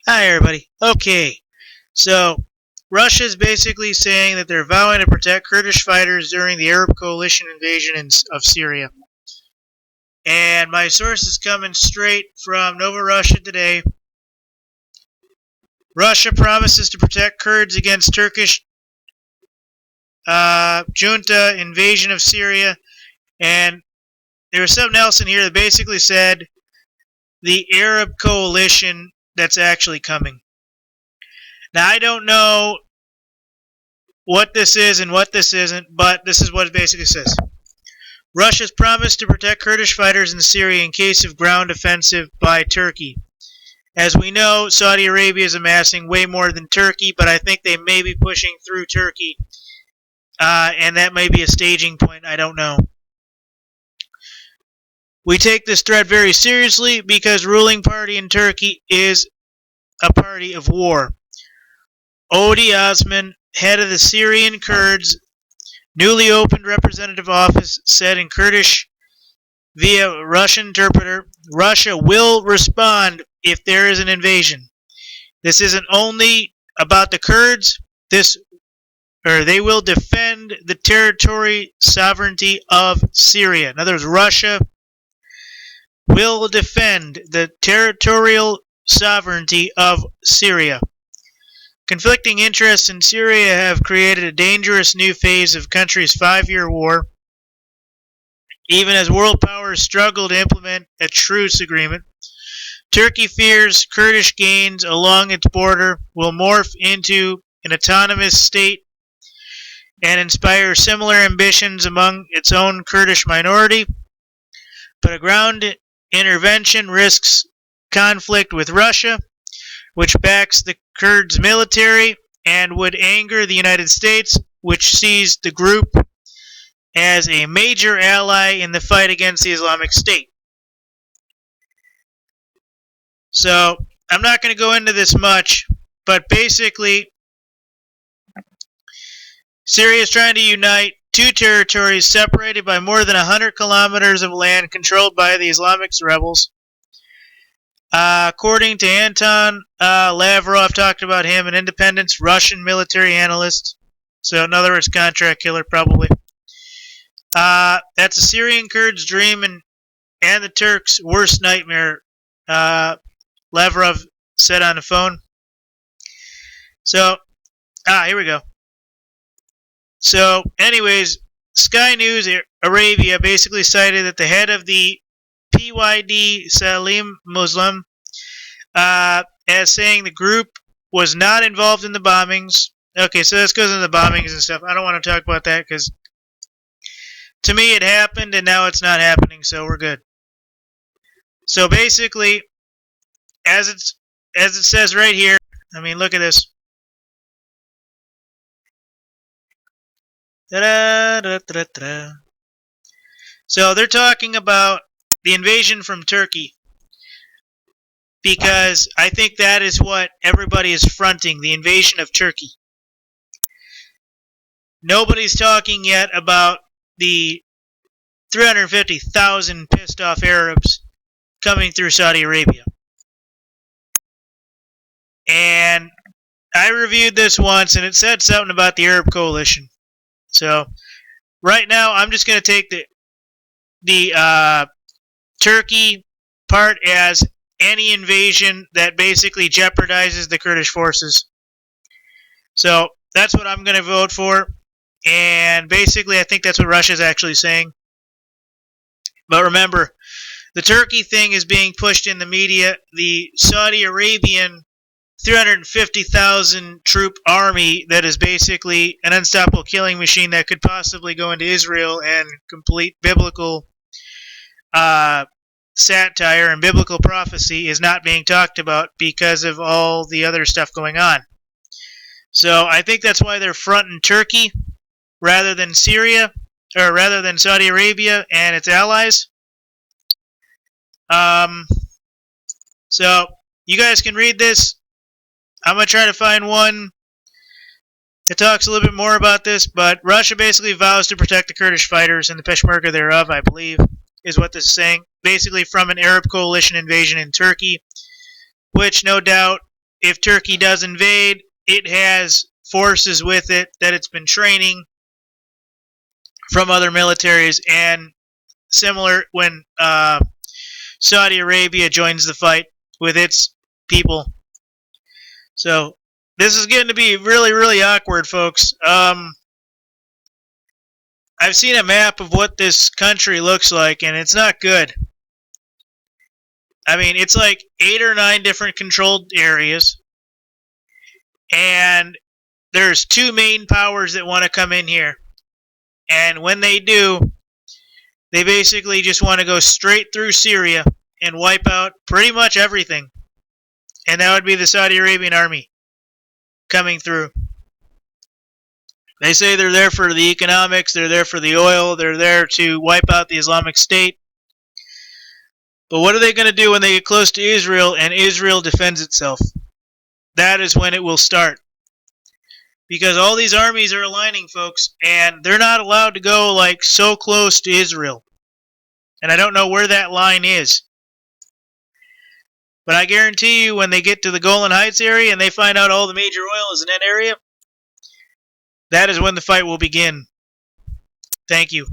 Hi, everybody. Okay, so Russia's basically saying that they're vowing to protect Kurdish fighters during the Arab coalition invasion of Syria. And my source is coming straight from Nova Russia Today. Russia promises to protect Kurds against Turkish junta invasion of Syria. And there was something else in here that basically said the Arab coalition that's actually coming. Now, I don't know what this is and what this isn't, but this is what it basically says. Russia's promised to protect Kurdish fighters in Syria in case of ground offensive by Turkey. As we know, Saudi Arabia is amassing way more than Turkey, but I think they may be pushing through Turkey, and that may be a staging point. I don't know. We take this threat very seriously because ruling party in Turkey is a party of war. Odi Osman, head of the Syrian Kurds, newly opened representative office, said in Kurdish via Russian interpreter, Russia will respond if there is an invasion. This isn't only about the Kurds. They will defend the territory sovereignty of Syria. In other words, Russia will defend the territorial sovereignty of Syria. Conflicting interests in Syria have created a dangerous new phase of the country's 5-year war, even as world powers struggle to implement a truce agreement. Turkey fears Kurdish gains along its border will morph into an autonomous state and inspire similar ambitions among its own Kurdish minority, but a ground intervention risks conflict with Russia, which backs the Kurds' military, and would anger the United States, which sees the group as a major ally in the fight against the Islamic State. So, I'm not going to go into this much, but basically, Syria is trying to unite two territories separated by more than 100 kilometers of land controlled by the Islamic rebels. According to Anton Lavrov, talked about him, an independent Russian military analyst. So, in other words, contract killer, probably. That's the Syrian Kurds' dream and the Turks' worst nightmare, Lavrov said on the phone. So, here we go. So, anyways, Sky News Arabia basically cited that the head of the PYD, Salim Muslim, as saying the group was not involved in the bombings. Okay, so this goes into the bombings and stuff. I don't want to talk about that because to me it happened and now it's not happening, so we're good. So basically, as it says right here, I mean, look at this. So they're talking about the invasion from Turkey, because I think that is what everybody is fronting, the invasion of Turkey. Nobody's talking yet about the 350,000 pissed off Arabs coming through Saudi Arabia. And I reviewed this once and it said something about the Arab coalition. So right now I'm just going to take the Turkey part as any invasion that basically jeopardizes the Kurdish forces. So that's what I'm going to vote for. And basically I think that's what Russia's actually saying. But remember, the Turkey thing is being pushed in the media. The Saudi Arabian 350,000 troop army that is basically an unstoppable killing machine that could possibly go into Israel and complete biblical satire and biblical prophecy is not being talked about because of all the other stuff going on. So I think that's why they're fronting Turkey rather than Syria, or rather than Saudi Arabia and its allies. So you guys can read this. I'm going to try to find one that talks a little bit more about this, but Russia basically vows to protect the Kurdish fighters and the Peshmerga thereof, I believe, is what this is saying. Basically from an Arab coalition invasion in Turkey, which no doubt if Turkey does invade, it has forces with it that it's been training from other militaries, and similar when Saudi Arabia joins the fight with its people. So this is getting to be really, really awkward, folks. I've seen a map of what this country looks like, and it's not good. I mean, it's like 8 or 9 different controlled areas, and there's 2 main powers that want to come in here. And when they do, they basically just want to go straight through Syria and wipe out pretty much everything. And that would be the Saudi Arabian army coming through. They say they're there for the economics, they're there for the oil, they're there to wipe out the Islamic State. But what are they going to do when they get close to Israel and Israel defends itself? That is when it will start. Because all these armies are aligning, folks, and they're not allowed to go like so close to Israel. And I don't know where that line is. But I guarantee you when they get to the Golan Heights area and they find out all the major oil is in that area, that is when the fight will begin. Thank you.